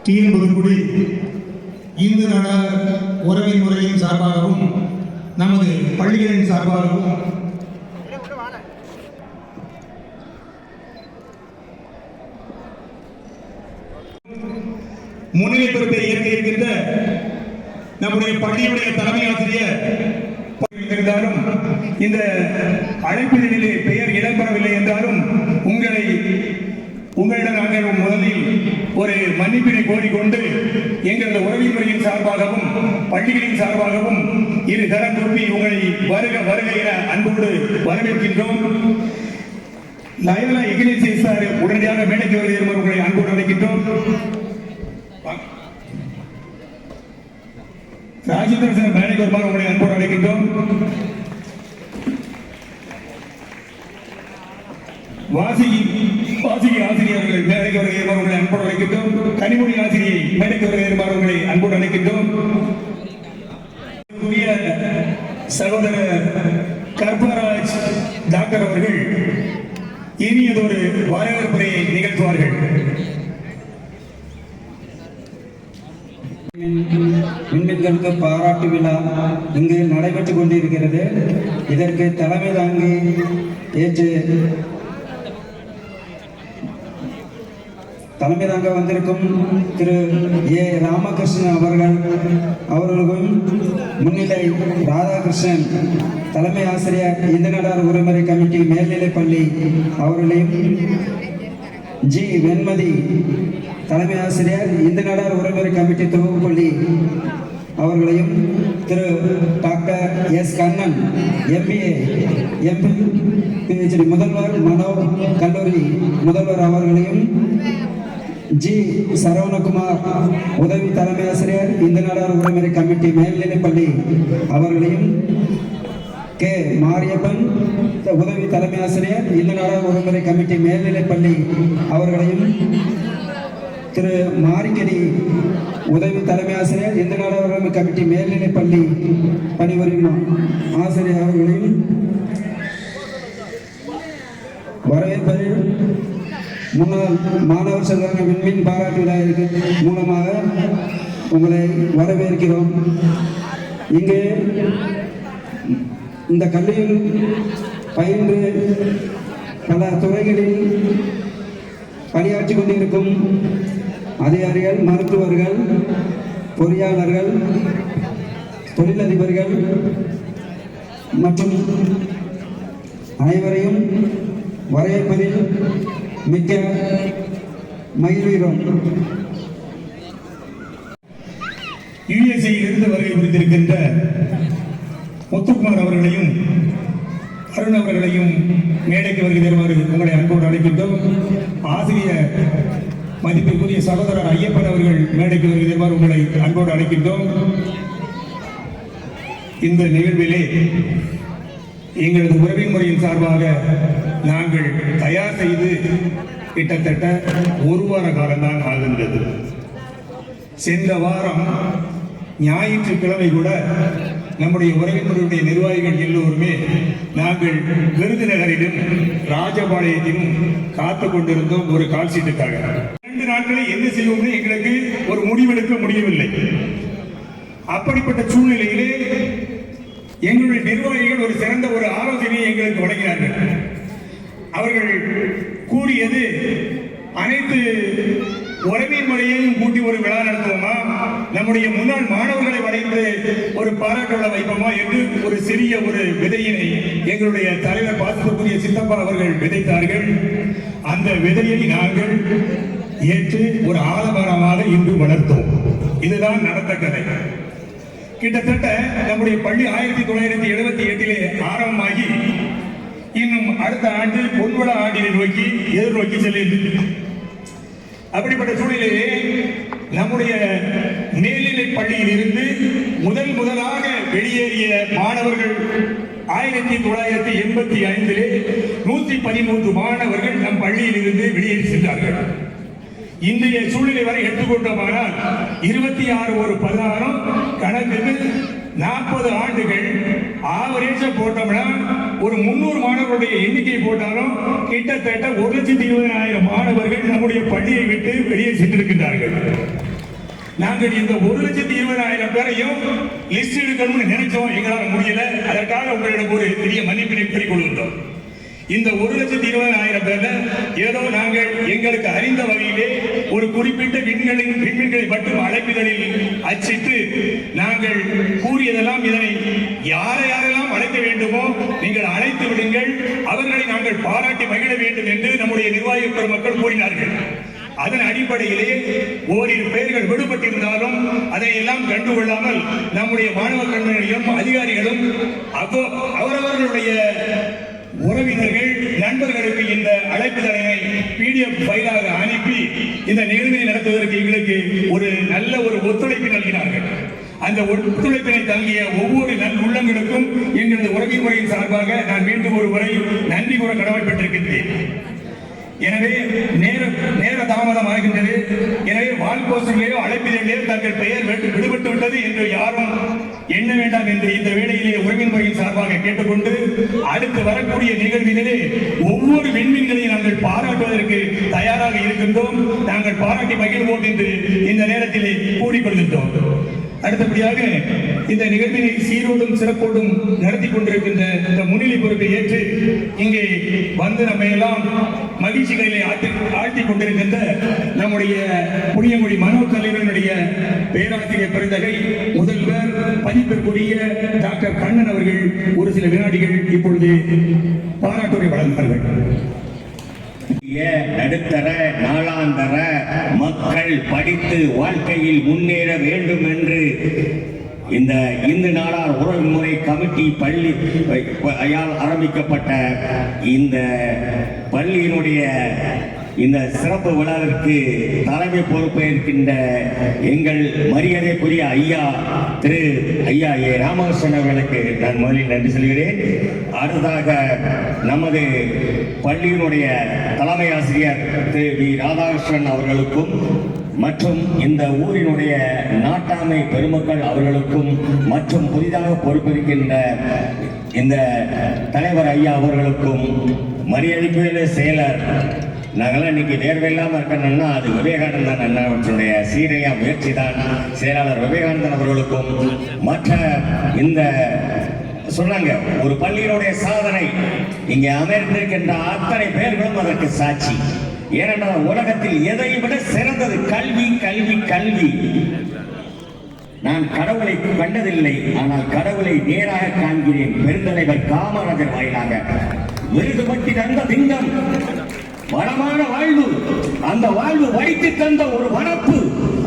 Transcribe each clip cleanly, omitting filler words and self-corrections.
TN Puthukkudi Hindu நல உறவின் முறையின் சார்பாகவும் நமது பள்ளிகளின் சார்பாகவும் முன்னிலை பொறுப்பை ஏற்க இருக்கின்ற நம்முடைய பள்ளியுடைய தலைமை ஆசிரியர் இருந்தாலும் இந்த அழைப்பிதழிலே பெயர் இடம்பெறவில்லை என்றாலும் உங்களிடம் நாங்கள் முதலில் ஒரு மன்னிப்பினை கோரிக்கொண்டு எங்களது உறவின் முறையின் சார்பாகவும் பள்ளிகளின் சார்பாகவும் இரு கரம் கூப்பி உங்களை வருக என அன்போடு வரவேற்கின்றோம். லயோலா இக்னேசியஸ் சார் உடனடியாக மேடைக்கு வருகிற உங்களை அன்போடு அழைக்கின்றோம். ராஜேந்திரன் மேடைக்கு வருமாறு உங்களை அன்போடு அழைக்கின்றோம். வாசிகி ஆசிரியர்கள் மேடைக்கு வருகிற உங்களை அன்போடு அழைக்கின்றோம். கனிமொழி ஆசிரியை மேடைக்கு வருகிற உங்களை அன்போடு அழைக்கின்றோம். சகோதரர் கர்பராஜ் டாக்டர் அவர்கள் இனியதொரு வரவேற்புரையை நிகழ்த்துவார்கள். விண்வெளிகளுக்கு பாராட்டு விழா இங்கு நடைபெற்றுக் கொண்டிருக்கிறது. இதற்கு தலைமை தாங்கி தலைமை தாங்க வந்திருக்கும் திரு ஏ ராமகிருஷ்ணன் அவர்களுக்கும் முன்னிலை ராதாகிருஷ்ணன் தலைமை ஆசிரியர் இந்து நடார் உரிமை கமிட்டி மேல்நிலைப்பள்ளி அவர்களையும், ஜி வெண்மதி தலைமை ஆசிரியர் இந்து நடார் உரிமை கமிட்டி தொகுப்புப்பள்ளி அவர்களையும், திரு doctor S Kannan MBA PhD முதல்வர் மனோ கல்லூரி முதல்வர் அவர்களையும், ஜி சரவணகுமார் உதவி தலைமை ஆசிரியர் இந்து நடார் உரிமை கமிட்டி மேல்நிலைப்பள்ளி அவர்களையும், கே மாரியப்பன் உதவி தலைமை ஆசிரியர் இந்து நடார் உரிமை கமிட்டி மேல்நிலைப்பள்ளி அவர்களையும், திரு மாரிக்கடி உதவி தலைமை ஆசிரியர் இந்து நடார் உரிமை கமிட்டி மேல்நிலைப்பள்ளி பணிபுரியும் ஆசிரியர் அவர்களையும் வரவேற்பதில் முன்னாள் மாணவர் சங்க விண்மீன் பாராட்டு விழாவிற்கு மூலமாக உங்களை வரவேற்கிறோம். இங்கே இந்த கல்வியில் பயின்று பல துறைகளில் பணியாற்றி கொண்டிருக்கும் அதிகாரிகள், மருத்துவர்கள், பொறியாளர்கள், தொழிலதிபர்கள் மற்றும் அனைவரையும் வரவேற்பதில் மிக்க மகிழ்கிறோம். USA இருந்து வருகை புரிந்திருக்கின்ற முத்துக்குமார் அவர்களையும் அருண் அவர்களையும் மேடைக்கு வருகை தருமாறு உங்களை அன்போடு அழைக்கின்றோம். ஆசிரியர் மதிப்பிற்குரிய சகோதரர் ஐயப்பன் அவர்கள் மேடைக்கு வருகை தருமாறு உங்களை அன்போடு அழைக்கின்றோம். இந்த நிகழ்விலே எங்களது உறவின் முறையின் சார்பாக நாங்கள் தயார் செய்து கிட்டத்தட்ட ஒரு வார காலம்தான் ஆகின்றது. சென்ற வாரம் ஞாயிற்றுக்கிழமை கூட நம்முடைய உறவினருடைய நிர்வாகிகள் எல்லோருமே நாங்கள் விருதுநகரிலும் ராஜபாளையத்திலும் காத்துக் கொண்டிருந்தோம் ஒரு கால் சீட்டுக்காக. 2 நாட்களை என்ன செய்வோம்னு எங்களுக்கு ஒரு முடிவெடுக்க முடியவில்லை. அப்படிப்பட்ட சூழ்நிலையிலே எங்களுடைய நிர்வாகிகள் ஒரு சிறந்த ஒரு ஆலோசனையை எங்களுக்கு வழங்கினார்கள். அவர்கள் கூறியது, அனைத்து உறவின் முறையையும் கூட்டி ஒரு விழா நடத்துவோமா, நம்முடைய முன்னாள் மாணவர்களை வளைந்து ஒரு பாராட்டு விழா வைப்போமா என்று ஒரு சிறிய ஒரு விதையினை எங்களுடைய தலைவர் பாசத்துக்குரிய சித்தப்பா அவர்கள் விதைத்தார்கள். அந்த விதையை நாங்கள் ஏற்று ஒரு ஆலமரமாக இன்று வளர்த்தோம். இதுதான் நடந்த கதை. கிட்டத்தட்ட நம்முடைய பள்ளி 1978 ஆரம்பமாகி இன்னும் அடுத்த ஆண்டு பொன்விழா ஆண்டினை நோக்கி எதிர்நோக்கி செல்கிறது. அப்படிப்பட்ட சூழ்நிலையிலே நம்முடைய மேல்நிலை பள்ளியில் இருந்து முதலாக வெளியேறிய மாணவர்கள் 1985 113 மாணவர்கள் நம் பள்ளியில் இருந்து வெளியேறி சென்றார்கள். இன்றைய சூழ்நிலை வரை எடுத்துக்கொண்டோமானால் 26 ஒரு 16 கணக்குக்கு 40 ஆண்டுகள் ஆவரேஜ் போட்டோம்னா ஒரு 300 மாணவர்களுடைய எண்ணிக்கை போட்டாலும் கிட்டத்தட்ட 1,20,000 மாணவர்கள் நம்முடைய பள்ளியை விட்டு வெளியே சென்றிருக்கின்றார்கள். நாங்கள் இந்த 1,20,000 பேரையும் லிஸ்ட் எடுக்கணும்னு நினைச்சோம், எங்களால் முடியல. அதற்காக உங்களிடம் ஒரு பெரிய மன்னிப்பினை பெற்றுக்கொள்கின்றோம். இந்த 1,20,000 பேர்ல ஏதோ நாங்கள் எங்களுக்கு அறிந்த வகையிலே ஒரு குறிப்பிட்ட விண்மீன்களை மட்டும் அழைப்புகளில் அச்சிட்டு நாங்கள் கூறியதெல்லாம் இதனை யாரெல்லாம் அழைக்க வேண்டுமோ நீங்கள் அழைத்து விடுங்கள், அவர்களை நாங்கள் பாராட்டி மகிழ வேண்டும் என்று நம்முடைய நிர்வாக பெருமக்கள் கூறினார்கள். அதன் அடிப்படையிலே ஓரிரு பெயர்கள் விடுபட்டிருந்தாலும் அதை எல்லாம் கண்டுகொள்ளாமல் நம்முடைய மாணவ கண்மணியும் அதிகாரிகளும் அவரவர்களுடைய உறவினர்கள் நண்பர்களுக்கு இந்த அழைப்புதலை PDF ஃபைலாக அனுப்பி இந்த நிகழ்வினை நடத்துவதற்கு எங்களுக்கு ஒரு நல்ல ஒரு ஒத்துழைப்பு நல்கினார்கள். அந்த ஒத்துழைப்பினை தங்கிய ஒவ்வொரு நல் உள்ளங்களுக்கும் எங்களது உறவின் முறையின் சார்பாக நான் மீண்டும் ஒரு முறை நன்றி கூற கடமைப்பட்டிருக்கின்றேன். எனவே நேர தாமதம் ஆகின்றது. எனவே வால்போஸ்டர்களையோ அழைப்பிலேயோ தங்கள் பெயர் விடுபட்டு விட்டது என்று யாரும் எண்ண வேண்டாம் என்று இந்த வேளையிலே உறவின் முறையின் சார்பாக கேட்டுக்கொண்டு அடுத்து வரக்கூடிய நிகழ்விலே ஒவ்வொரு விண்மீன்களையும் நாங்கள் பாராட்டுவதற்கு தயாராக இருக்கின்றோம். நாங்கள் பாராட்டி மகிழ்வோம் என்று இந்த நேரத்திலே கூறிக்கொள்கின்றோம். அடுத்தபடியாக இந்த நிகழ்வினை சீரோடும் சிறப்போடும் நடத்தி கொண்டிருக்கின்ற இந்த முன்னிலை பொறுப்பை ஏற்று இங்கே வந்து நம்ம எல்லாம் மகிழ்ச்சிகளிலே ஆழ்த்திக் கொண்டிருக்கின்ற நம்முடைய புளியங்குடி மனோர் கல்லூரியினுடைய பேராசிரியர் பெருந்தகை முதல்வர் பதிப்பிற்குரிய டாக்டர் கண்ணன் அவர்கள் ஒரு சில வினாடிகள் இப்பொழுது பாராட்டுரை வழங்குகிறார்கள். நடுத்தர நாளாந்தர மக்கள் படித்து வாழ்க்கையில் முன்னேற வேண்டும் என்று இந்த இந்து நாடார் உறவுமுறை கமிட்டி பள்ளி ஆரம்பிக்கப்பட்ட இந்த பள்ளியினுடைய இந்த சிறப்பு விழாவிற்கு தலைமை பொறுப்பேற்கின்ற எங்கள் மரியாதைக்குரிய திரு ஐயா ஏ ராமகிருஷ்ணன் அவர்களுக்கு நான் முதலில் நன்றி சொல்கிறேன். அடுத்ததாக நமது பள்ளியினுடைய தலைமை ஆசிரியர் திரு வி ராதாகிருஷ்ணன் அவர்களுக்கும் மற்றும் இந்த ஊரினுடைய நாட்டாமை பெருமக்கள் அவர்களுக்கும் மற்றும் புதிதாக பொறுப்பேற்கின்ற இந்த தலைவர் ஐயா அவர்களுக்கும் மரியாதைக்குரிய செயலர் நாங்களாம் இன்னைக்கு நேர்வை இல்லாமல் இருக்கணும்னா அது விவேகானந்தன் அண்ணாவுடைய சீரையா முயற்சி தான். செயலாளர் விவேகானந்தன் அவர்களுக்கும் மற்ற இந்த சொன்னாங்க ஒரு பள்ளியினுடைய சாதனை இங்கே அமர்ந்திருக்கின்ற அத்தனை பேர்களும் அதற்கு சாட்சி. ஏனென்றால் உலகத்தில் எதை விட சிறந்தது கல்வி கல்வி கல்வி. நான் கடவுளை கண்டதில்லை, ஆனால் கடவுளை நேராக காண்கிறேன். பெருந்தலைவர் காமராஜர் வாயிலாக விருது பற்றி தந்த திங்கம் வளமான வாழ்வு, அந்த வாழ்வு வைத்து தந்த ஒரு வனப்பு,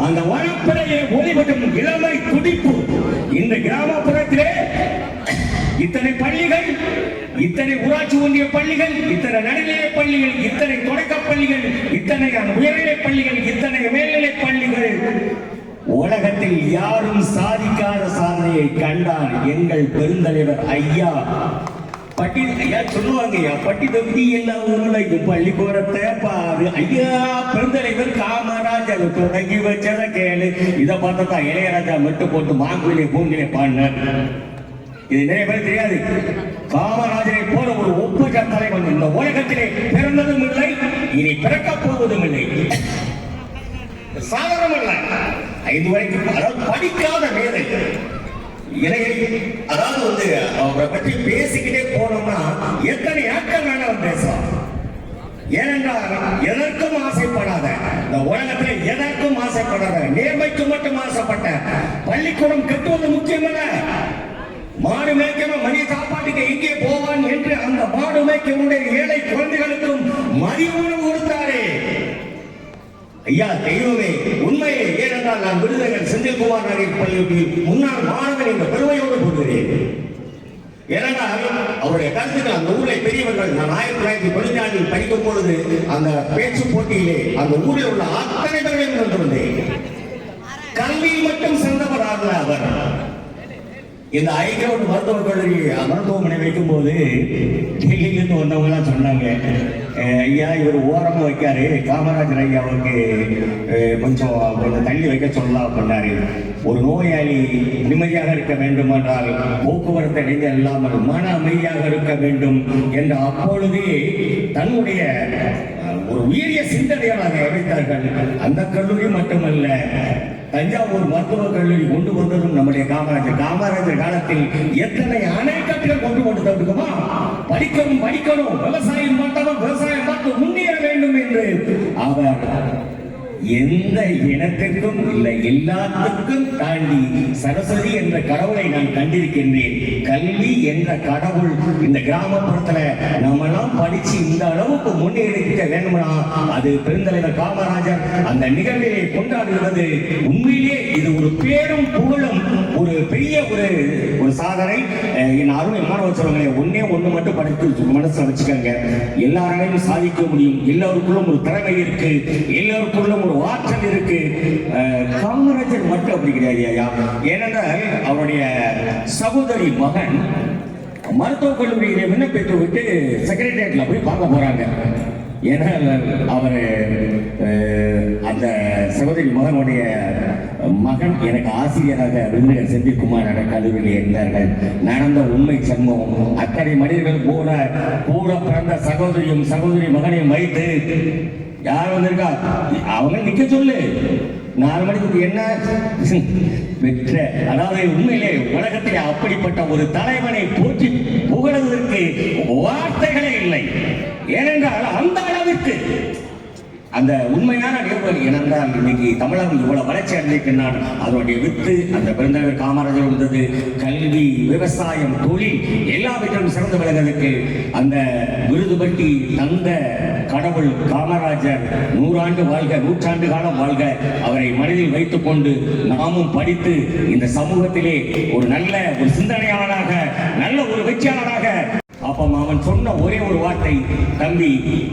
அந்த வனப்பிடையே ஒளிபடும் இளமை துடிப்பு. இந்த கிராமப்புறத்திலே இத்தனை பள்ளிகள், இத்தனை ஊராட்சி ஒன்றிய பள்ளிகள், இத்தனை நடுநிலை பள்ளிகள், இத்தனை தொடக்க பள்ளிகள், இத்தனை உயர்நிலை பள்ளிகள், இத்தனை மேல்நிலை பள்ளிகள், உலகத்தில் யாரும் சாதிக்காத சாதனையை கண்டார் எங்கள் பெருந்தலைவர் ஐயா. பட்டி ஐயா சொல்லுவாங்க, ஐயா பட்டி தொகுதி எல்லா ஊர்களும் பள்ளிக்கூடத்தை பாரு ஐயா பெருந்தலைவர் காமராஜர் தொடங்கி வச்சத கேளு. இதை பார்த்தா இளையராஜா மட்டும் போட்டு மாங்குயிலே பூங்கிலே பாடினார். இது நிறைய பேர் தெரியாது. காமராஜரை போல ஒரு ஒப்பற்ற தலைவன் இந்த உலகத்திலே பிறந்ததும் இல்லை, இனி பிறக்கப் போவதும் இல்லை. சாதாரணம் அல்ல. 5 வரைக்கும் அதாவது படிக்காத மேதை இளைஞர், அதாவது அவரை பற்றி பேசிக்கிட்டே போனோம்னா எத்தனை ஆட்கள் வேணாலும் பேசலாம். ஏனென்றால் எதற்கும் ஆசைப்படாத, இந்த உலகத்தில் எதற்கும் ஆசைப்படாத, நேர்மைக்கு மட்டும் ஆசைப்பட்ட, பள்ளிக்கூடம் கட்டுவது முக்கியமல்ல, மாடு மேய்க்கணும் மணி சாப்பாட்டுக்கு எங்கே போவான் என்று அந்த மாடு மேய்க்கனுடைய ஏழை குழந்தைகளுக்கும் மதிய உணவு கொடுத்தாரே ஐயா தெய்வமே உண்மையே. ஏனென்றால் நான் விருதுகள் செந்தில்குமார் நகர் பள்ளியில் முன்னாள் மாணவன் என்ற பெருமையோடு போகிறேன். ஏனென்றால் அவருடைய கருத்துக்கள் அந்த ஊரை பெரியவர்கள், நான் 1914 படிக்கும் பொழுது அந்த பேச்சு போட்டியிலே அந்த ஊரில் உள்ள அத்தனை பேர்களையும் கொண்டிருந்தேன். கல்வியில் மட்டும் சிறந்தவராக அவர் இந்த ஐக்கிரோடு மருத்துவக் கல்லூரி மருத்துவமனை வைக்கும் போது டெல்லியிலிருந்து வந்தவங்கலாம் சொன்னாங்க, ஐயா இவர் ஓரமாக வைக்காரு, காமராஜர் ஐயாவுக்கு கொஞ்சம் தள்ளி வைக்க சொல்லலாம் அப்படின்னாரு. ஒரு நோயாளி நிம்மதியாக இருக்க வேண்டும் என்றால் போக்குவரத்து இடைஞ்சல் இல்லாமல் மன அமைதியாக இருக்க வேண்டும் என்று அப்பொழுதே தன்னுடைய ஒரு உயரிய சிந்தனையாக அமைத்தார்கள். அந்த கல்லூரி மட்டுமல்ல, தஞ்சாவூர் மருத்துவக் கல்லூரி கொண்டு வந்ததும் நம்முடைய காமராஜர் காலத்தில் எத்தனை அணைக்கட்டுகள் கொண்டு வந்து தந்துக்குமா? படிக்கணும், விவசாயம் பார்த்து முன்னேற வேண்டும் என்று அவர் எந்த இனத்திற்கும் இல்லை, எல்லாத்துக்கும் தாண்டி சரஸ்வதி என்ற கடவுளை நான் கண்டிருக்கின்றேன். கல்வி என்ற கடவுள் இந்த கிராமப்புறத்துல நம்மெல்லாம் படிச்சு இந்த அளவுக்கு முன்னேறிக்க வேண்டும்னா அது பெருந்தலைவர் காமராஜர் அந்த நிகழ்வை கொண்டாடுகிறது. உண்மையிலே இது ஒரு பேரும் புகழும் ஒரு பெரிய ஒரு சாதனை. என் அருமை மாணவ சொல்லுங்களேன், ஒண்ணு மட்டும் படித்து மனசுல வச்சுக்கோங்க, எல்லாராலையும் சாதிக்க முடியும். எல்லோருக்குள்ளும் ஒரு திறமை இருக்கு, எல்லோருக்குள்ளும் ஒரு ஆற்றல் இருக்கு. காமராஜர் மட்டும் அப்படி கிடையாது ஐயா. ஏனென்றால் அவருடைய சகோதரி மகன் மருத்துவக் கல்லூரியில விண்ணப்பித்து விட்டு செக்ரட்டேரியட்ல போய் பார்க்க போறாங்க. ஏன்னா அவர் அந்த சகோதரி மகனுடைய மகன் எனக்கு ஆசிரியராக விருதுகள் செந்தில்குமார் கல்லூரியில் இருந்தார்கள். நடந்த உண்மை சம்பவம். அத்தனை மனிதர்கள் கூட பிறந்த சகோதரி மகனையும் வைத்து யார் வந்திருக்கா அவங்க நிக்க சொல்லு, 4 மணிக்கு என்ன வெற்ற. அதாவது உண்மையிலே உலகத்திலே அப்படிப்பட்ட ஒரு தலைவனை போற்றி புகழுவதற்கு வார்த்தைகளே இல்லை. ஏனென்றால் அந்த அளவிற்கு அந்த உண்மையான நிகழ்வு. ஏனென்றால் இன்னைக்கு தமிழகம் இவ்வளவு வளர்ச்சி அடைந்திருக்கின்றான். அதனுடைய வித்து அந்த பெருந்தலைவர் காமராஜர் இருந்தது. கல்வி, விவசாயம், தொழில் எல்லாவற்றிலும் சிறந்து விளங்குவதற்கு அந்த விருது பற்றி தந்த கடவுள் காமராஜர் 100 ஆண்டு வாழ்க, 100 காலம் வாழ்க. அவரை மனதில் வைத்துக் கொண்டு நாமும் படித்து இந்த சமூகத்திலே ஒரு நல்ல ஒரு சிந்தனையாளராக, நல்ல ஒரு வெற்றியாளராக. அப்ப அவன் சொன்ன ஒரே ஒரு வார்த்தை, தம்பி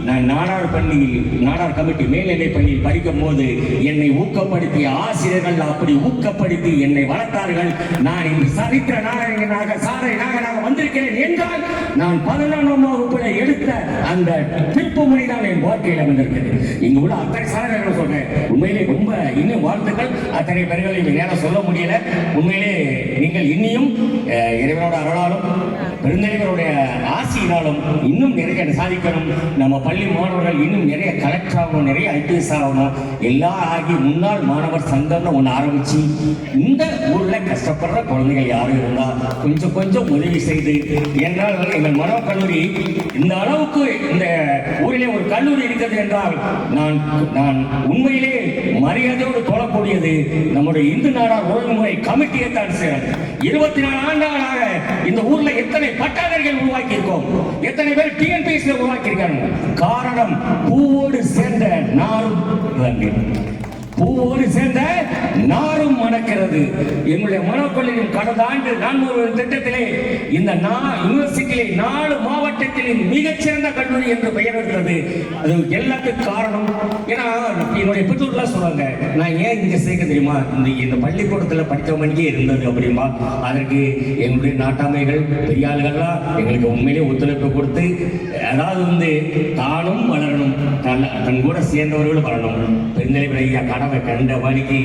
நான் நாடார் கமிட்டி மேல்நிலை பள்ளியில் படிக்கும் போது என்னை ஊக்கப்படுத்திய ஆசிரியர்கள் அப்படி ஊக்கப்படுத்தி என்னை வளர்த்தார்கள். நான் இந்த சரித்திர நாயகனாக வந்திருக்கிறேன் என்றால் நான் 11ஆம் வகுப்பில் எடுத்த அந்த திருப்பு முனை தான் என் வாழ்க்கையில் வந்திருக்கிறது. இங்கு உள்ள அத்தனை சாதனைகள் சொல்றேன். உண்மையிலே ரொம்ப இன்னும் வாழ்த்துக்கள். அத்தனை பேர்களை நேரம் சொல்ல முடியல. உண்மையிலே நீங்கள் இன்னியும் இறைவனோட அருளாலும் பெருந்தலைவருடைய ஆசியினாலும் இன்னும் நிறைய சாதிக்கணும். நம்ம பள்ளி மாணவர்கள் இன்னும் நிறைய கலெக்டர் ஆகணும், நிறைய ஐபிஎஸ் ஆகணும். எல்லாம் ஆகி முன்னாள் மாணவர் சங்கம்னு ஒன்று ஆரம்பிச்சு இந்த ஊர்ல கஷ்டப்படுற குழந்தைகள் யாரும் இருந்தா கொஞ்சம் உதவி செய்து, என்றால் எங்கள் மனோக் கல்லூரி இந்த அளவுக்கு இந்த ஊரிலே ஒரு கல்லூரி இருக்கிறது என்றால் நான் உண்மையிலே மரியாதையோடு தோழக்கூடியது நம்முடைய இந்து நாடார் ஒழுங்குமுறை கமிட்டியை தான் சேரும். 24 ஆண்டுகளாக இந்த ஊர்ல எத்தனை பட்டாளர்கள் உருவாக்கி இருக்கோம், எத்தனை பேர் டிஎன்பிஎஸ்ல உருவாக்கி இருக்காங்க. காரணம் பூவோடு சேர்ந்த நாரும் மணக்கிறது. எங்களுடைய மனோக்கல்லின் கடந்த ஆண்டு நான் ஒரு திட்டத்திலே இந்த யூனிவர்சிட்டியிலே 4 மாவட்டத்திலே மிகச்சிறந்த கல்லூரி என்று பெயர் இருக்கிறது. அது எல்லாத்துக்கும் காரணம். ஏன்னா என்னுடைய பெற்றோர்லாம் சொல்றாங்க, நான் ஏன் இங்க சேர்க்க தெரியுமா, இந்த பள்ளிக்கூடத்தில் படித்தவங்க இருந்தது அப்படிமா. அதற்கு எங்களுடைய நாட்டாமைகள் பெரியாள்கள்லாம் எங்களுக்கு உண்மையிலே ஒத்துழைப்பு கொடுத்து, அதாவது தானும் வளரணும், தன் கூட சேர்ந்தவர்களும் வளரணும். பெருந்தலைவர் ஐயா கனவை கண்ட வழிக்கு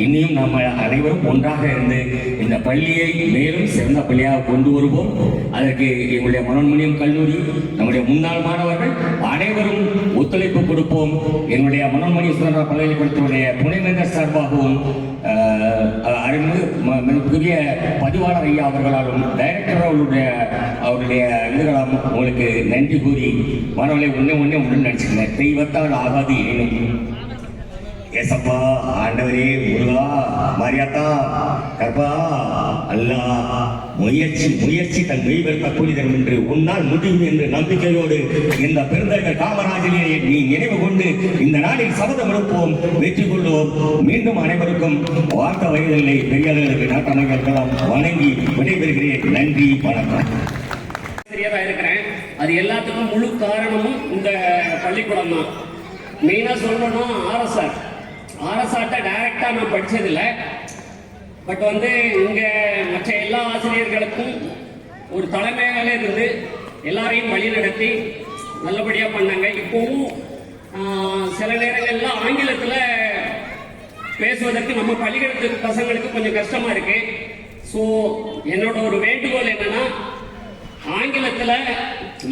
இன்னும் நம்ம அனைவரும் ஒன்றாக இருந்து இந்த பள்ளியை மேலும் சிறந்த பள்ளியாக கொண்டு வருவோம். அதற்கு எங்களுடைய மனோன்மணியம் கல்லூரி, நம்முடைய முன்னாள் மாணவர்கள் அனைவரும் ஒத்துழைப்பு கொடுப்போம். என்னுடைய மனோன்மணி சுதந்திர பல்கலைக்கழகத்தினுடைய துணைவேந்தர் சார்பாகவும் அறிமுக பதிவாளர் ஐயா அவர்களாலும் டைரக்டர் அவருடைய இதுகளாலும் உங்களுக்கு நன்றி கூறி மாணவர்களை ஒன்னே உடன் நடிச்சுக்கிறேன். தெய்வத்தால் ஆகாது எனினும் ஏசப்பா, ஆண்டவரே, முருகா, மாரியாத்தா, கர்ப்பா, அல்லா, முயற்சி தன் மெய்வெறுப்ப கூலிதரும் என்று உன்னால் முடியும் என்று நம்பிக்கையோடு இந்த பெருந்தலைவர் காமராஜரை நீ நினைவு கொண்டு இந்த நாளில் சபதம் எடுப்போம், வெற்றி கொள்வோம். மீண்டும் அனைவருக்கும் வார்த்த வயதில்லை பெரியார்களுக்கு நாட்டமைக்கலாம் வணங்கி விடைபெறுகிறேன். நன்றி, வணக்கம். இருக்கிறேன். அது எல்லாத்துக்கும் முழு காரணமும் இந்த பள்ளிக்கூடம் தான். மெயினாக சொல்லணும்னா ஆர்எஸ்ஆர்ட்ட டைரக்டா நான் படிச்சதில்லை. பட் இங்கே மற்ற எல்லா ஆசிரியர்களுக்கும் ஒரு தலைமையாக இருந்து எல்லாரையும் வழி நடத்தி நல்லபடியாக பண்ணாங்க. இப்போவும் சில நேரங்கள்லாம் ஆங்கிலத்தில் பேசுவதற்கு நம்ம பள்ளிக்கூடத்து பசங்களுக்கு கொஞ்சம் கஷ்டமாக இருக்கு. ஸோ என்னோட ஒரு வேண்டுகோள் என்னன்னா, ஆங்கிலத்தில்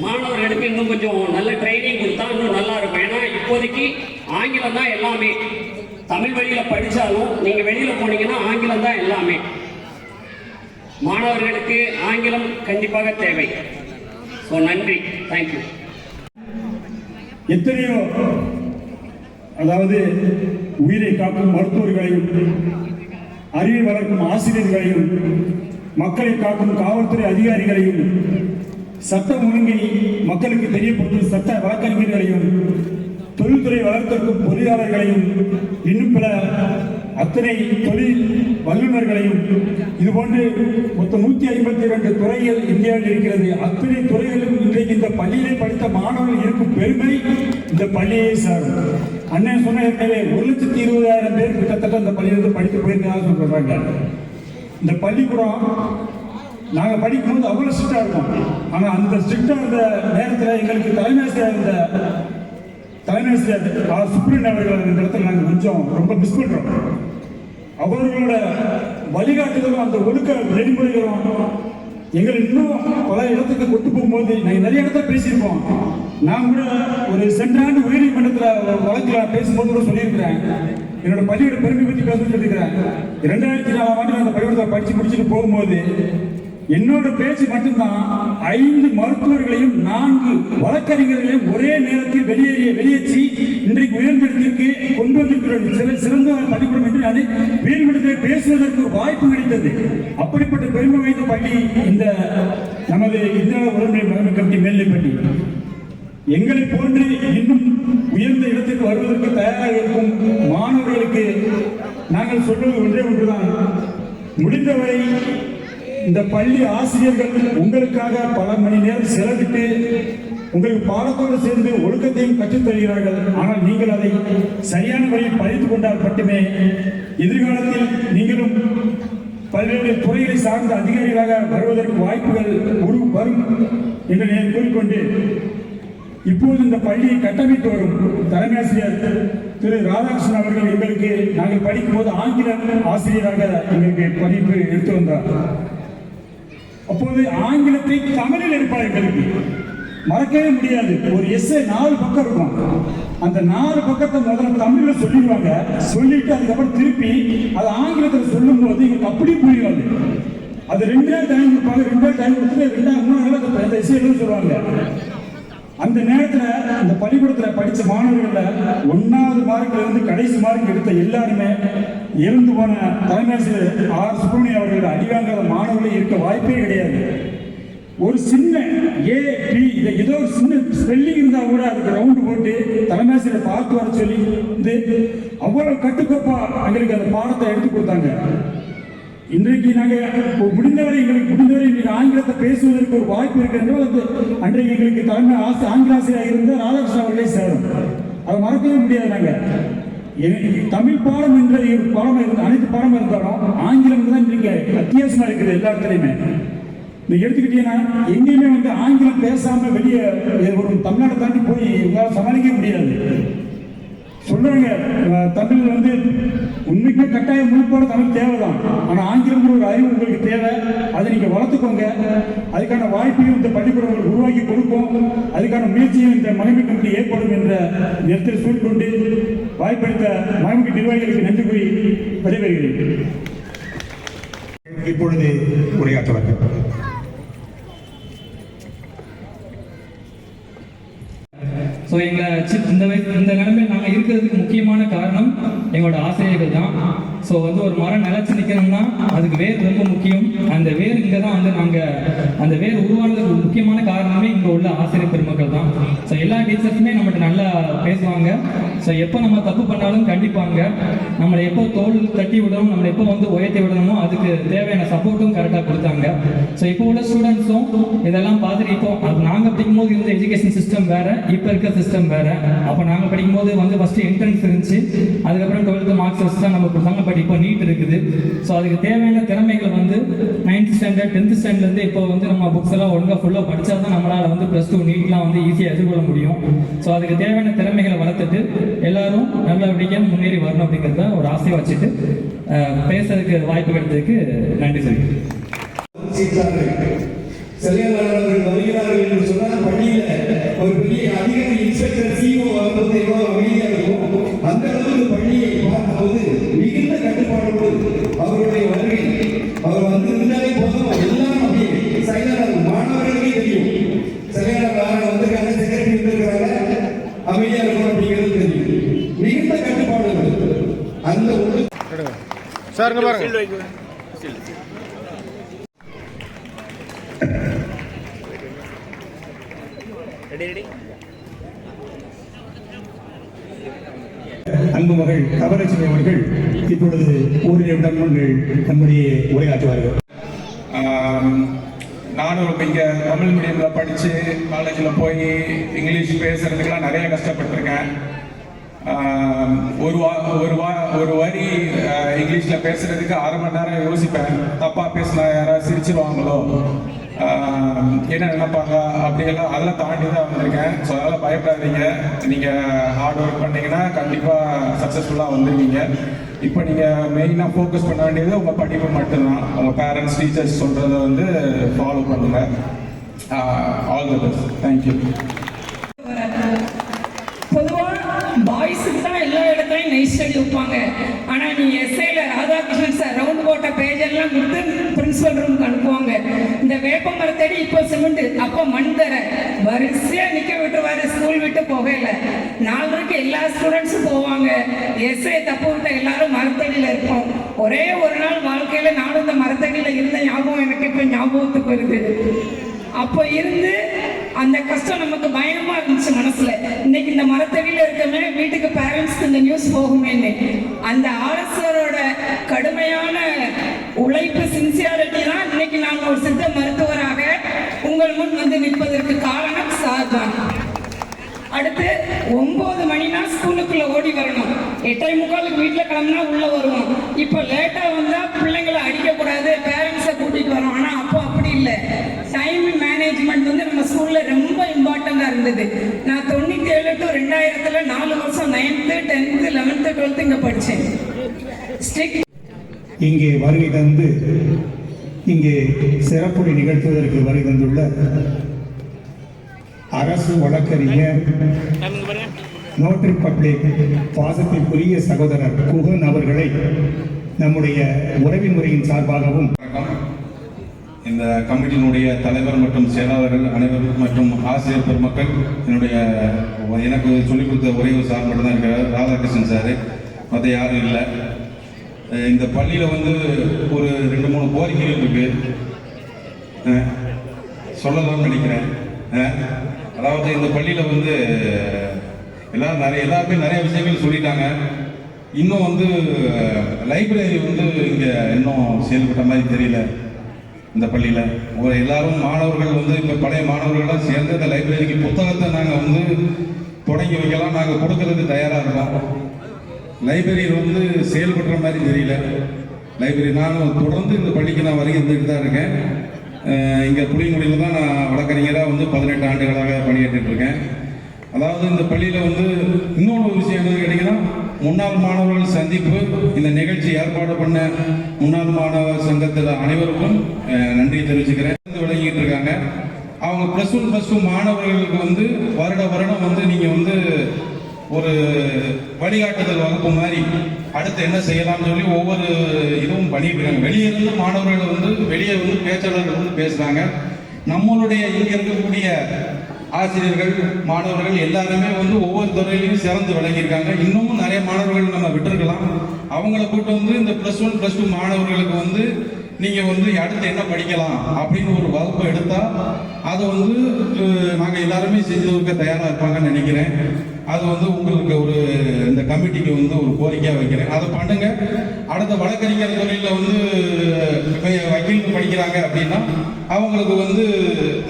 மாணவர்களுக்கு இன்னும் கொஞ்சம் நல்ல ட்ரைனிங் கொடுத்தா இன்னும் நல்லா இருக்கும். ஏன்னா இப்போதைக்கு ஆங்கிலம் தான் எல்லாமே. தமிழ் வழியில் படித்தாலும் நீங்கள் வெளியில் போனீங்கன்னா ஆங்கிலம் தான் எல்லாமே. மாணவர்களுக்கு ஆங்கிலம் கண்டிப்பாக தேவை. ஸோ நன்றி, தேங்க்யூ. எத்தனையோ அதாவது உயிரை காக்கும் மருத்துவர்களையும் அறிவை வளர்க்கும் ஆசிரியர்களையும் மக்களை காக்கும் காவல்துறை அதிகாரிகளையும் சட்டம் ஒழுங்கை மக்களுக்கு தெரியப்படுத்தும் சட்ட வழக்கறிஞர்களையும் தொழில்துறை வளர்த்தெடுக்கும் பொறியாளர்களையும் இன்னும் பல அத்தனை தொழில் வல்லுநர்களையும் இதுபோன்று மொத்தம் 152 துறைகள் இந்தியாவில் இருக்கிறது. அத்தனை துறைகளும் இன்றைக்கு இந்த பள்ளியிலே படித்த மாணவர்கள் இருக்கும் பெருமை இந்த பள்ளியை சாரும். அண்ணன் சொன்ன ஏற்கனவே 1,20,000 பேர் கிட்டத்தட்ட அந்த பள்ளியிலிருந்து படித்து போயிருக்காங்க சொல்றாங்க. இந்த பள்ளிக்கூடம் நாங்கள் படிக்கும்போது அவ்வளோ ஸ்ட்ரிக்டாக இருக்கும். ஆனால் அந்த ஸ்ட்ரிக்டாக இருந்த நேரத்தில் எங்களுக்கு தலைமை சுப்ரீன் அவர்கள் இந்த இடத்துல நாங்கள் கொஞ்சம் ரொம்ப மிஸ் பண்ணுறோம். அவர்களோட வழிகாட்டுதலும் அந்த ஒழுக்க நெறிமுறைகளும் எங்களை இன்னும் பல இடத்துக்கு கொண்டு போகும்போது நாங்கள் நிறைய இடத்துல பேசியிருக்கோம். நான் கூட ஒரு சென்ற ஆண்டு உயர்நீதிமன்றத்தில் வழக்கில் பேசும்போது கூட சொல்லியிருக்கிறேன். என்னோட பள்ளியோட பெருமை பற்றி பேசணும்னு சொல்லியிருக்கிறேன். 2004ஆம் ஆண்டு அந்த பள்ளியோட படித்து முடிச்சுட்டு போகும்போது என்னோட பேச்சு மட்டும்தான் 5 மருத்துவர்களையும் 4 வழக்கறிஞர்களையும் ஒரே நேரத்தில் வெளியேற்றி இன்றைக்கு உயர்ந்தத்திற்கு கொண்டு வந்திருக்கிற சிறந்த பள்ளிக்கூடம் என்று நான் உயர்மட்டத்தில் பேசுவதற்கு ஒரு வாய்ப்பு கிடைத்தது. அப்படிப்பட்ட பெருமை வாய்ந்த பள்ளி இந்த நமது இந்தியா உடல்நிலை மேலாண்மை கமிட்டி மேல்நிலைப்பள்ளி. எங்களை போன்று இன்னும் உயர்ந்த இடத்துக்கு வருவதற்கு தயாராக இருக்கும் மாணவர்களுக்கு நாங்கள் சொல்வது ஒன்றே ஒன்றுதான். முடிந்தவரை இந்த பள்ளி ஆசிரியர்கள் உங்களுக்காக பல மணி நேரம் செலவிட்டு உங்களுக்கு பாடத்தோடு சேர்ந்து ஒழுக்கத்தையும் கற்றுத் தருகிறார்கள். ஆனால் நீங்கள் அதை சரியான வழியில் படித்துக் கொண்டால் மட்டுமே எதிர்காலத்தில் நீங்களும் பல்வேறு துறைகளை சார்ந்த அதிகாரிகளாக வருவதற்கு வாய்ப்புகள் வரும் என்று நான் கூறிக்கொண்டு, இப்போது இந்த பள்ளியை கட்டமைத்து வரும் தலைமை ஆசிரியர் திரு ராதாகிருஷ்ணன் அவர்கள் எங்களுக்கு நாங்கள் படிக்கும் போது ஆங்கில ஆசிரியராக எங்களுக்கு படிப்பு எடுத்து வந்தார். அப்போது ஆங்கிலத்தை தமிழில் எடுப்பார். எங்களுக்கு மறக்கவே முடியாது. ஒரு எஸ்ஏ 4 பக்கம் இருக்கும். அந்த 4 பக்கத்தை முதல்ல தமிழில் சொல்லிடுவாங்க. சொல்லிட்டு அதுக்கப்புறம் திருப்பி அது ஆங்கிலத்தில் சொல்லும் போது எங்களுக்கு அப்படி புரியாது. அது 2 நாள் டைம் கொடுப்பாங்க. 2 நாள் டைம் கொடுத்துட்டு 2 நாள் அந்த எஸ்ஏ எழுத சொல்லுவாங்க. அந்த நேரத்தில் இந்த பள்ளிக்கூடத்தில் படித்த மாணவர்களில் 1வது மார்க்கில் இருந்து கடைசி மார்க் எடுத்த எல்லாருமே இறந்து போன தலைமை ஆசிரியர் ஆர் சுப்பிரமணியம் அவர்கள் அடிவாங்காத மாணவர்களே இருக்க வாய்ப்பே கிடையாது. ஒரு சின்ன ஏபி இதை ஏதோ ஒரு சின்ன ஸ்பெல்லிங் இருந்தால் கூட அதுக்கு ரவுண்டு போட்டு தலைமை ஆசிரியர் பார்த்து வர சொல்லி அவ்வளவு கட்டுக்கோப்பா எங்களுக்கு அந்த பாடத்தை எடுத்து கொடுத்தாங்க. இன்றைக்கு நாங்கள் முடிந்தவரை இன்றைக்கு ஆங்கிலத்தை பேசுவதற்கு ஒரு வாய்ப்பு இருக்கிறது. அன்றைக்கு எங்களுக்கு தலைமை ஆங்கில ஆசிரியராக இருந்த ராதாகிருஷ்ணன் அவர்களே சேரும். அதை மறக்கவே முடியாது. நாங்கள் தமிழ் பாடம் என்ற ஒரு பாடம் இருந்து அனைத்து பாடம் இருந்தாலும் ஆங்கிலம் தான் இன்றைக்கு அத்தியாவசியமாக இருக்குது எல்லா இடத்துலையுமே. நீங்க எடுத்துக்கிட்டீங்கன்னா எங்கேயுமே ஆங்கிலம் பேசாம வெளியே ஒரு தமிழ்நாட்டை தாண்டி போய் உங்களால் சமாளிக்க முடியாது. சொல்றாங்க தமிழ் உண்மைக்குமே கட்டாய முழுப்பாடு தமிழ் தேவைதான். ஆனால் ஆங்கிலம் ஒரு அறிவு உங்களுக்கு தேவை. அதை நீங்க வளர்த்துக்கோங்க. அதுக்கான வாய்ப்பையும் இந்த பள்ளிக்கூடம் உருவாக்கி கொடுக்கும். அதுக்கான முயற்சியும் இந்த மகிமை கமிட்டி ஏற்படும் என்ற நேரத்தில் சூழ்கொண்டு வாய்ப்பளித்த மகிமை நிர்வாகிகளுக்கு நன்றி கூறி விடைபெறுகிறேன். இப்பொழுது உரையாற்றுவார்கள். ஸோ இந்த நிலைமையில் நாங்கள் இருக்கிறதுக்கு முக்கியமான காரணம் எங்களோட ஆசிரியர்கள் தான். ஸோ ஒரு மரம் நிலச்சி நிற்கணும்னா அதுக்கு வேர் ரொம்ப முக்கியம். அந்த வேர் இங்கே தான் நாங்கள் அந்த வேர் உருவானதுக்கு முக்கியமான காரணமே இங்கே உள்ள ஆசிரியர் பெருமக்கள் தான். ஸோ எல்லா டீச்சர்ஸுமே நம்மகிட்ட நல்லா பேசுவாங்க. ஸோ எப்போ நம்ம தப்பு பண்ணாலும் கண்டிப்பாங்க. நம்மளை எப்போ தோல் தட்டி விடணும், நம்மளை எப்போ உயர்த்தி விடணுமோ அதுக்கு தேவையான சப்போர்ட்டும் கரெக்டாக கொடுத்தாங்க. ஸோ இப்போ உள்ள ஸ்டூடெண்ட்ஸும் இதெல்லாம் பார்த்துட்டு இப்போ நாங்கள் படிக்கும்போது இருந்த எஜுகேஷன் சிஸ்டம் வேறு, இப்போ இருக்க சிஸ்டம் வேறு. அப்போ நாங்கள் படிக்கும்போது ஃபஸ்ட்டு என்ட்ரன்ஸ் இருந்துச்சு, அதுக்கப்புறம் 12th மார்க்ஸ் வச்சு தான் நம்ம கொடுத்தாங்க. பட் இப்போ நீட் இருக்குது. ஸோ அதுக்கு தேவையான திறமைகள் 9th ஸ்டாண்டர்ட் 10th ஸ்டாண்டர்ட்லேருந்து இப்போ நம்ம புக்ஸ் எல்லாம் ஒழுங்காக ஃபுல்லாக படித்தா தான் நம்மளால் +2 நீட்லாம் ஈஸியாக எதிர்கொள்ள முடியும். ஸோ அதுக்கு தேவையான திறமைகளை வளர்த்துட்டு எல்லாரும் நல்லபடியாக முன்னேறி வரணும் அப்படிங்கிறத ஒரு ஆசையை வச்சுட்டு பேசுறதுக்கு வாய்ப்பு கிடைத்ததுக்கு நன்றி சொல்லி செல்லையாளர்கள் வருகிறார்கள் என்று சொன்னால் பள்ளியில ஒரு பெரிய அதிகாரி இன்ஸ்பெக்டர் சிஓ வரும்போது எவ்வளவு அமைதியா இருக்கும், அந்த அளவுக்கு பள்ளியை பார்க்கும்போது மிகுந்த கட்டுப்பாடோடு அவருடைய வருகை, அவர் வந்து இருந்தாலே போதும் எல்லாம் அப்படியே சைலண்டாக மாணவர்களுக்கே தெரியும். செல்லையாளர் வந்திருக்காங்க, செக்ரட்டரி வந்திருக்கிறாங்க, அமைதியா இருக்கும் அப்படிங்கிறது தெரியும். மிகுந்த கட்டுப்பாடு அந்த ஒரு சார் பாருங்க. அன்பு மகள் தவலட்சுமி அவர்கள் இப்பொழுது ஒரு நிமிடம் நம்முடைய உரையாற்றுவார்கள். நானும் இங்கே தமிழ் மீடியமில் படித்து காலேஜில் போய் இங்கிலீஷ் பேசுறதுக்கெல்லாம் நிறைய கஷ்டப்பட்டிருக்கேன். ஒரு வரி இங்கிலீஷில் பேசுறதுக்கு அரை மணி நேரம் யோசிப்பேன். தப்பாக பேசினா யாராவது சிரிச்சிருவாங்களோ, என்ன நினைப்பாங்க அப்படியெல்லாம் அதெல்லாம் தாண்டி தான் வந்திருக்கேன். ஸோ அதெல்லாம் பயப்படாதீங்க. நீங்கள் ஹார்ட் ஒர்க் பண்ணீங்கன்னா கண்டிப்பாக சக்ஸஸ்ஃபுல்லாக வந்துடுவீங்க. இப்போ நீங்கள் மெயினாக ஃபோக்கஸ் பண்ண வேண்டியது உங்கள் படிப்பு மட்டும்தான். உங்கள் பேரண்ட்ஸ் டீச்சர்ஸ் சொல்கிறத வந்து ஃபாலோ பண்ணுங்கள். All the best. தேங்க்யூ. பாய்ஸுக்கு தான் எல்லா இடத்துலையும் நைஸ் ஸ்டடி வைப்பாங்க. ஆனால் நீ எஸ்ஐல ராதாகிருஷ்ணன் சார் ரவுண்ட் போட்ட பேஜெல்லாம் கொடுத்து பிரின்சிபல் ரூமுக்கு அனுப்புவாங்க. இந்த வேப்ப மரத்தடி இப்போ சிமெண்ட், அப்போ மண் தர வரிசையாக நிற்க விட்டுருவாரு. ஸ்கூல் விட்டு போகல 4:30 எல்லா ஸ்டூடெண்ட்ஸும் போவாங்க. எஸ்ஐ தப்பு விட்ட எல்லாரும் மரத்தடியில் இருப்போம். ஒரே ஒரு நாள் வாழ்க்கையில் நானும் இந்த மரத்தடியில் இருந்த ஞாபகம் எனக்கு இப்போ ஞாபகத்துக்கு வருது. அப்போ இருந்து அந்த கஷ்டம் நமக்கு பயமா இருந்துச்சு மனசுல. இன்னைக்கு இந்த மரத்தடியில இருக்கமே வீட்டுக்கு பேரண்ட்ஸ்க்கு இந்த நியூஸ் போகுமேன்னு அந்த ஆர்எஸ்ஆரோட கடுமையான உழைப்பு சின்சியாரிட்டி தான் இன்னைக்கு நாங்கள் ஒரு சித்த மருத்துவராக உங்கள் முன் வந்து நிற்பதற்கு காரணம் சார் தான். அடுத்து 9 மணினா ஸ்கூலுக்குள்ள ஓடி வரணும். 8:45 வீட்டில் கிளம்புனா உள்ள வருவோம். இப்போ லேட்டா வந்தா பிள்ளைங்களை அடிக்கக்கூடாது, பேரண்ட்ஸை கூட்டிட்டு வரோம். ஆனால் அப்போ அப்படி இல்லை. டைம் மேனேஜ்மெண்ட் வந்து நம்ம ஸ்கூல்ல ரொம்ப இம்பார்ட்டண்டா இருந்தது. நான் 97 to 2000 4 வருஷம் 9th 10th 11th 12th இங்க படிச்சேன். இங்கே வருகை தந்து இங்கே சிறப்புரை நிகழ்த்துவதற்கு வருகை தந்துள்ள அரசு வழக்கறிஞர் நோட்டரி பப்ளிக் பாசத்திற்குரிய சகோதரர் குகன் அவர்களை நம்முடைய உறவின் முறையின் சார்பாகவும் இந்த கமிட்டியினுடைய தலைவர் மற்றும் செயலாளர்கள் அனைவரும் மற்றும் ஆசிரியர் பெருமக்கள், எனக்கு சொல்லிக் கொடுத்த ஒரே ஒரு சார் மட்டும்தான் இருக்கிறார், ராதாகிருஷ்ணன் சார். மற்ற யாரும் இல்லை. இந்த பள்ளியில் வந்து ஒரு 2-3 கோரிக்கைகள் இருக்கு, சொல்லலாம்னு நினைக்கிறேன். அதாவது இந்த பள்ளியில் வந்து எல்லாருமே நிறைய விஷயங்கள் சொல்லிட்டாங்க. இன்னும் வந்து லைப்ரரி வந்து இங்கே இன்னும் செயல்பட்ட மாதிரி தெரியல. இந்த பள்ளியில் எல்லாரும் மாணவர்கள் வந்து இப்போ பழைய மாணவர்கள்லாம் சேர்ந்து இந்த லைப்ரரிக்கு புத்தகத்தை நாங்கள் வந்து தொடங்கி வைக்கலாம், நாங்கள் கொடுக்கறதுக்கு தயாராக இருக்கோம். லைப்ரரி வந்து செயல்படுற மாதிரி தெரியல. லைப்ரரி நானும் தொடர்ந்து இந்த பள்ளிக்கு நான் வருகை இருந்துகிட்டு தான் இருக்கேன். இங்கே புளியங்குடியில் தான் நான் வழக்கறிஞராக வந்து 18 ஆண்டுகளாக பணியாற்றிட்டு இருக்கேன். அதாவது இந்த பள்ளியில் வந்து இன்னொரு விஷயம் என்னன்னு கேட்டிங்கன்னா, முன்னாள் மாணவர்கள் சந்திப்பு இந்த நிகழ்ச்சி ஏற்பாடு பண்ண முன்னாள் மாணவர் சங்கத்தில் அனைவருக்கும் நன்றி தெரிவிச்சுக்கிறேன். விளங்கிட்டு இருக்காங்க. அவங்க +1 +2 மாணவர்களுக்கு வந்து வருடம் வந்து நீங்கள் வந்து ஒரு வழிகாட்டுதல் வகுப்பு மாதிரி அடுத்து என்ன செய்யலாம்னு சொல்லி ஒவ்வொரு இதுவும் பண்ணிட்டு இருக்காங்க. வெளியே இருந்து மாணவர்கள் வந்து வெளியே வந்து பேச்சாளர்கள் வந்து பேசுகிறாங்க. நம்மளுடைய இங்கே இருக்கக்கூடிய ஆசிரியர்கள் மாணவர்கள் எல்லாருமே வந்து ஒவ்வொரு துறையிலையும் சிறந்து விளங்கியிருக்காங்க. இன்னமும் நிறைய மாணவர்கள் நம்ம விட்டுருக்கலாம். அவங்கள கூட்டு வந்து இந்த +1 +2 மாணவர்களுக்கு வந்து நீங்கள் வந்து அடுத்து என்ன படிக்கலாம் அப்படின்னு ஒரு வகுப்பு எடுத்தால் அதை வந்து நாங்கள் எல்லாருமே செஞ்சு கொடுக்க தயாராக இருப்பாங்கன்னு நினைக்கிறேன். அது வந்து உங்களுக்கு இந்த கமிட்டிக்கு வந்து ஒரு கோரிக்கையாக வைக்கிறேன். அதை பண்ணுங்க. அடுத்த வழக்கறிஞர் துறையில் வந்து வக்கீல் படிக்கிறாங்க அப்படின்னா அவங்களுக்கு வந்து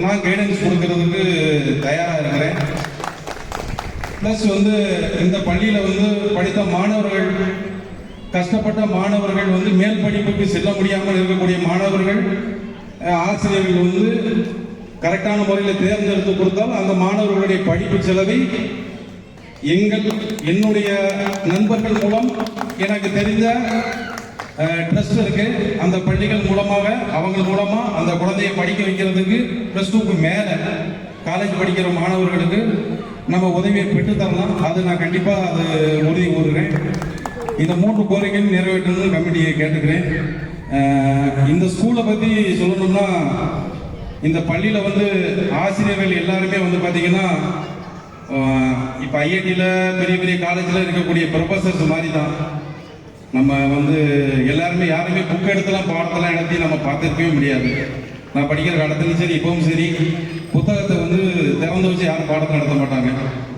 நான் கைடன்ஸ் கொடுக்கறதுக்கு தயாராக இருக்கிறேன். ப்ளஸ் வந்து இந்த பள்ளியில் வந்து படித்த மாணவர்கள், கஷ்டப்பட்ட மாணவர்கள் வந்து மேல் படிப்புக்கு செல்ல முடியாமல் இருக்கக்கூடிய மாணவர்கள் ஆசிரியர்கள் வந்து கரெக்டான முறையில் தேர்ந்தெடுத்து கொடுத்தால் அந்த மாணவர்களுடைய படிப்பு செலவை என்னுடைய நண்பர்கள் மூலம் எனக்கு தெரிந்த ட்ரஸ்ட் இருக்கு. அந்த பள்ளிகள் மூலமாக அவங்க மூலமா அந்த குழந்தையை படிக்க வைக்கிறதுக்கு +2க்கு மேலே காலேஜ் படிக்கிற மாணவர்களுக்கு நம்ம உதவியை பெற்று தரலாம். அது நான் கண்டிப்பாக அது உறுதி கூறுகிறேன். இந்த 3 கோரிக்கையும் நிறைவேற்றணும்னு கமிட்டியை கேட்டுக்கிறேன். இந்த ஸ்கூலை பற்றி சொல்லணும்னா, இந்த பள்ளியில் வந்து ஆசிரியர்கள் எல்லாருமே வந்து பார்த்தீங்கன்னா இப்போ ஐஐடியில் பெரிய பெரிய காலேஜில் இருக்கக்கூடிய ப்ரொஃபஸர்ஸ் மாதிரி தான். நம்ம வந்து எல்லாருமே யாருமே புக் எடுத்துலாம் பாடத்தெல்லாம் நடத்தி நம்ம பார்த்துருக்கவே முடியாது. நான் படிக்கிற காலத்துலையும் சரி இப்பவும் சரி புத்தகத்தை வந்து திறந்து வச்சு யாரும் பாடத்தை நடத்த மாட்டாங்க.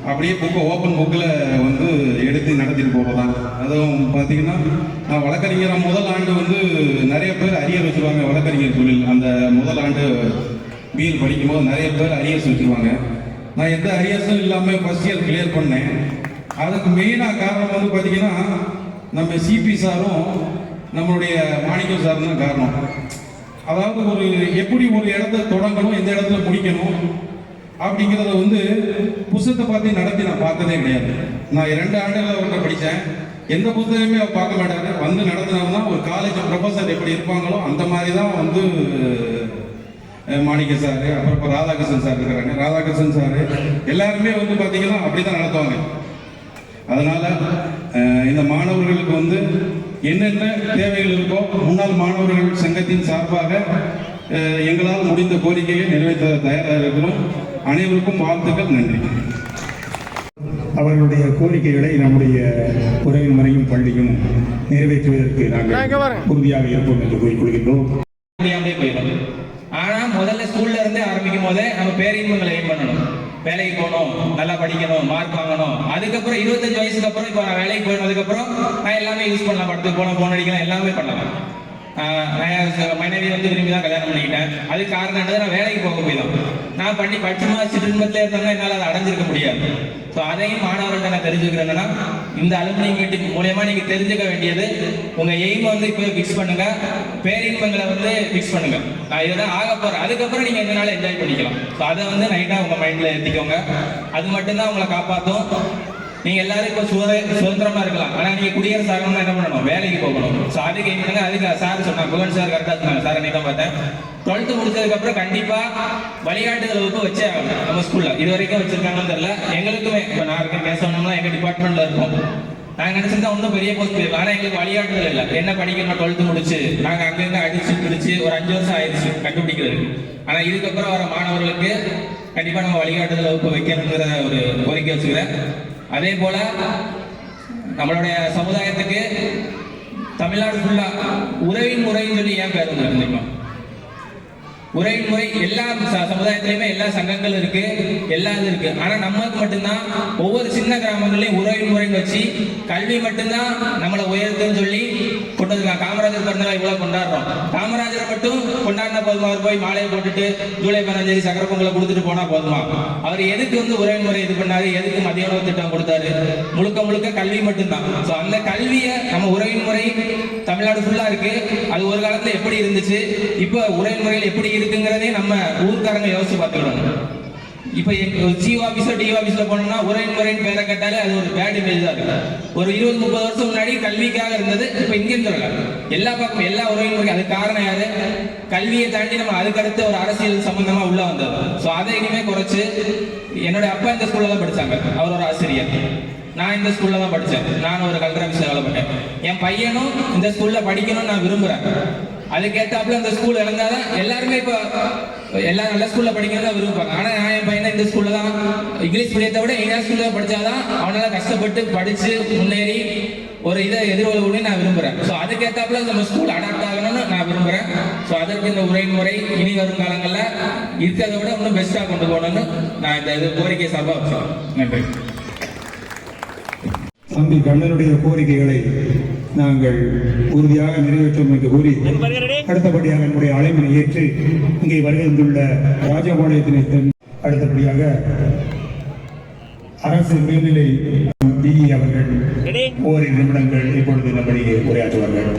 அப்படியே புக்கை ஓப்பன் புக்கில் வந்து எடுத்து நடத்திட்டு போகிறதான். அதுவும் பார்த்தீங்கன்னா நான் வழக்கறிஞர் முதல் ஆண்டு வந்து நிறைய பேர் அரியர் வச்சுருவாங்க. வழக்கறிஞர் தொழில் அந்த முதல் ஆண்டு பிஎல் படிக்கும்போது நிறைய பேர் அரியர்ஸ் வச்சுருவாங்க. நான் எந்த அரியர்ஸும் இல்லாமல் ஃபர்ஸ்ட் இயர் கிளியர் பண்ணேன். அதுக்கு மெயினாக காரணம் வந்து பார்த்தீங்கன்னா நம்ம சிபி சாரும் நம்மளுடைய மாணிக்கம் சாரும் தான் காரணம். அதாவது எப்படி ஒரு இடத்த தொடங்கணும், எந்த இடத்துல முடிக்கணும் அப்படிங்கிறத வந்து புத்தகத்தை பார்த்து நடத்தி நான் பார்த்ததே கிடையாது. நான் 2 ஆண்டுகள் அவர்கிட்ட படித்தேன். எந்த புத்தகமே அவர் பார்க்க மாட்டாரு. வந்து நடத்தினாருன்னா ஒரு காலேஜ் ப்ரொஃபஸர் எப்படி இருப்பாங்களோ அந்த மாதிரி தான் வந்து மாணிக்க சார், அப்புறம் இப்போ ராதாகிருஷ்ணன் சார் இருக்கிறாங்க. ராதாகிருஷ்ணன் சார் எல்லாருமே வந்து பார்த்தீங்கன்னா அப்படி தான் நடத்துவாங்க. அதனால் இந்த மாணவர்களுக்கு வந்து என்னென்ன தேவைகள் இருக்கோ முன்னாள் மாணவர்கள் சங்கத்தின் சார்பாக எங்களால் முடிந்த கோரிக்கையை நிறைவேற்ற தயாராக இருக்கிறோம். அனைவருக்கும் வாழ்த்துக்கள். நன்றி. அவர்களுடைய கோரிக்கைகளை நம்முடைய உறவின் முறையும் பள்ளியும் நிறைவேற்றுவதற்கு நாங்கள் உறுதியாக இருப்போம் என்று கூறிக்கொள்கின்றோம். ஆனா முதல்ல ஸ்கூல்ல இருந்தே ஆரம்பிக்கும் போதே நம்ம பேரின்பங்களை எய்ம் பண்ணணும். வேலைக்கு போகணும், நல்லா படிக்கணும், மார்க் வாங்கணும். அதுக்கப்புறம் 25 வயசுக்கு அப்புறம் இப்போ நான் வேலைக்கு போனதுக்கப்புறம் நான் எல்லாமே யூஸ் பண்ணலாம். படத்துக்கு போனோம், போன் அடிக்கலாம், எல்லாமே பண்ணலாம். மனைவி வந்து விரும்பி தான் கல்யாணம் பண்ணிக்கிட்டேன். அதுக்கு காரணம் என்னது, நான் வேலைக்கு போக போய் தான். நான் படிச்சு சிறுமத்தில் இருந்தாலும் என்னால் அதை அடைஞ்சிருக்க முடியாது. ஸோ அதையும் மாணவர்கள்ட்ட நான் தெரிஞ்சுக்கிறேன்னா, இந்த அலுமினி மீட்டிங் மூலயமா நீங்கள் தெரிஞ்சுக்க வேண்டியது, உங்கள் எய்மை வந்து இப்போ ஃபிக்ஸ் பண்ணுங்க, பேரின்பங்களை வந்து ஃபிக்ஸ் பண்ணுங்க. நான் இதெல்லாம் ஆக போகிறேன். அதுக்கப்புறம் நீங்கள் எந்த நாள் என்ஜாய் பண்ணிக்கலாம். ஸோ அதை வந்து நைட்டாக உங்கள் மைண்டில் ஏற்றிக்கோங்க. அது மட்டும்தான் உங்களை காப்பாற்றும். நீங்க எல்லாரும் இப்போ சுதந்திரமா இருக்கலாம். ஆனா நீங்க குடியரசு ஆகணும்னா என்ன பண்ணணும், வேலைக்கு போகணும். ஸோ அதுக்கு என்ன, அதுக்கு சார் சொன்னாங்க, புகழ் சார் கரெக்டாக சொன்னாங்க. சார் அன்னைக்கு தான் பார்த்தேன். 12th முடிச்சதுக்கு அப்புறம் கண்டிப்பா வழிகாட்டுதல் வகுப்பு வச்சே ஆகணும். நம்ம ஸ்கூல்ல இது வரைக்கும் வச்சிருக்காங்கன்னு தெரியல. எங்களுக்குமே இப்போ நான் இருக்க பேசணும்னா எங்க டிபார்ட்மெண்ட்ல இருக்கும். நாங்கள் நினைச்சிருந்தா ஒன்றும் பெரிய போஸ்ட் போயிருக்கலாம். ஆனால் எங்களுக்கு வழிகாட்டுதல் இல்லை. என்ன படிக்கணும், 12th முடிச்சு நாங்கள் அங்கங்க அடிச்சு பிடிச்சு ஒரு 5 வருஷம் ஆயிடுச்சு கண்டுபிடிக்கிறது. ஆனால் இதுக்கப்புறம் வர மாணவர்களுக்கு கண்டிப்பா நம்ம வழிகாட்டுதல் வகுப்பு வைக்கணுங்கிற ஒரு கோரிக்கை வச்சுக்கிறேன். அதே போல நம்மளுடைய சமுதாயத்துக்கு தமிழ்நாடு ஃபுல்லா உறவின் முறைன்னு சொல்லி ஏன் பேர் தெரியுமா? உறவின் முறை எல்லா சமுதாயத்திலையுமே எல்லா சங்கங்கள் இருக்கு, எல்லாம் இது இருக்கு. ஆனா நமக்கு மட்டும்தான் ஒவ்வொரு சின்ன கிராமங்களையும் உறவின் முறைன்னு வச்சு கல்வி மட்டும்தான் நம்மளை உயர்த்துன்னு சொல்லி கொண்டு வந்திருக்காங்க. காமராஜர் பிறந்தநாள் இவ்வளவு கொண்டாடுறோம். காமராஜரை மட்டும் கொண்டாடின போதுமா? அவர் போய் மாலையை போட்டுட்டு ஜூலை 15 சக்கரை பொங்கலை கொடுத்துட்டு போனா போதுமா? அவர் எதுக்கு வந்து உறவின் முறை இது பண்ணாரு, எதுக்கு மதிய உணவு திட்டம் கொடுத்தாரு? முழுக்க முழுக்க கல்வி மட்டும்தான். ஸோ அந்த கல்வியை நம்ம உறவின் முறை தமிழ்நாடு ஃபுல்லா இருக்கு. அது ஒரு காலத்துல எப்படி இருந்துச்சு, இப்போ உறவின் முறையில் எப்படி இருக்குங்கிறதே நம்ம ஊர்க்காரங்க யோசிச்சு பார்த்துக்கணும். இப்போ ஜிஓ ஆஃபீஸோ டிஓ ஆஃபீஸில் போனோம்னா உறவின் முறையின் பேரை கேட்டாலே அது ஒரு பேட் இமேஜ் தான் இருக்கு. ஒரு 20-30 வருஷம் முன்னாடி கல்விக்காக இருந்தது, இப்போ இங்கே இருந்துடல. எல்லா பக்கம் எல்லா உறவின் முறை. அதுக்கு காரணம் யாரு? கல்வியை தாண்டி நம்ம அதுக்கடுத்து ஒரு அரசியல் சம்பந்தமா உள்ள வந்தது. ஸோ அதை இனிமே குறைச்சு, என்னோட அப்பா இந்த ஸ்கூல்ல தான் படிச்சாங்க, அவர் ஒரு ஆசிரியர். நான் இந்த ஸ்கூல்ல தான் படித்தேன். நானும் ஒரு கல்வி ஆஃபீஸில் வேலை பண்ணேன். என் பையனும் இந்த ஸ்கூல்ல படிக்கணும்னு நான் விரும்புறேன். அதுக்கேற்றாப்புல இந்த ஸ்கூல் இழந்தாதான் எல்லாருமே இப்போ எல்லாரும் நல்ல ஸ்கூல்ல படிக்கிறதா விரும்புவாங்க. ஆனா நான் என் பையனை இந்த ஸ்கூல்ல தான், இங்கிலீஷ் மீடியத்தை விட இங்கிலீஷ் ஸ்கூல்ல படிச்சாதான் அவனால கஷ்டப்பட்டு படிச்சு முன்னேறி ஒரு இதை எதிர்கொள்ளணும்னு நான் விரும்புறேன். ஸோ அதுக்கேற்றாப்புல நம்ம ஸ்கூல் அடாப்ட் ஆகணும்னு நான் விரும்புறேன். ஸோ அதற்கு இந்த உரையின் முறை இனி வரும் காலங்களில் இருக்கிறத விட இன்னும் பெஸ்டா கொண்டு போகணும்னு நான் இந்த கோரிக்கை சார்பாக வச்சேன். நன்றி. தம்பி கண்ணனுடைய கோரிக்கைகளை நாங்கள் உறுதியாக நிறைவேற்றும் என்று கூறி, அடுத்தபடியாக என்னுடைய அழைப்பினை ஏற்று இங்கே வருகின்றுள்ள ராஜபாளையத்தினை அடுத்தபடியாக அரசு மேல்நிலை பிஇ அவர்கள் ஓரிரு நிமிடங்கள் இப்பொழுது நம்முடைய உரையாற்றுவார்கள்.